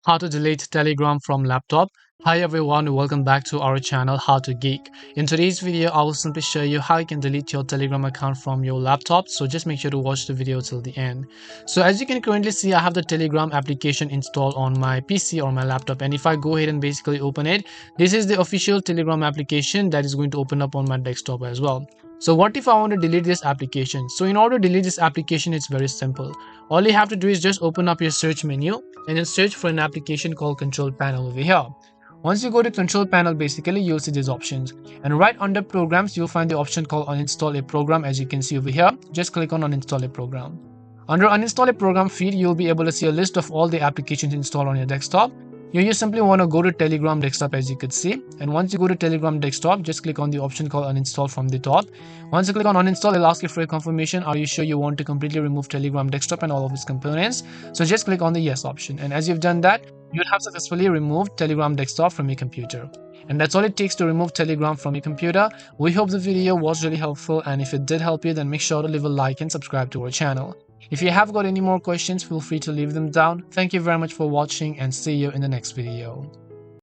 How to delete Telegram from laptop. Hi everyone, welcome back to our channel How to Geek. In today's video, I will simply show you how you can delete your Telegram account from your laptop. So just make sure to watch the video till the end. So as you can currently see, I have the Telegram application installed on my PC or my laptop. And if I go ahead and basically open it, this is the official Telegram application that is going to open up on my desktop as well. So what if I want to delete this application? So in order to delete this application, it's very simple. All you have to do is just open up your search menu and then search for an application called Control Panel over here. Once you go to Control Panel, basically you'll see these options, and right under Programs you'll find the option called Uninstall a Program. As you can see over here, just click on Uninstall a Program. Under Uninstall a Program feed, you'll be able to see a list of all the applications installed on your desktop. You simply want to go to Telegram desktop, as you could see, and once you go to Telegram desktop, just click on the option called Uninstall from the top. Once you click on Uninstall, it'll ask you for a confirmation. Are you sure you want to completely remove Telegram desktop and all of its components? So just click on the yes option, and as you've done that, you'd have successfully removed Telegram desktop from your computer. And that's all it takes to remove Telegram from your computer. We hope the video was really helpful, and if it did help you, then make sure to leave a like and subscribe to our channel. If you have got any more questions, feel free to leave them down. Thank you very much for watching, and see you in the next video.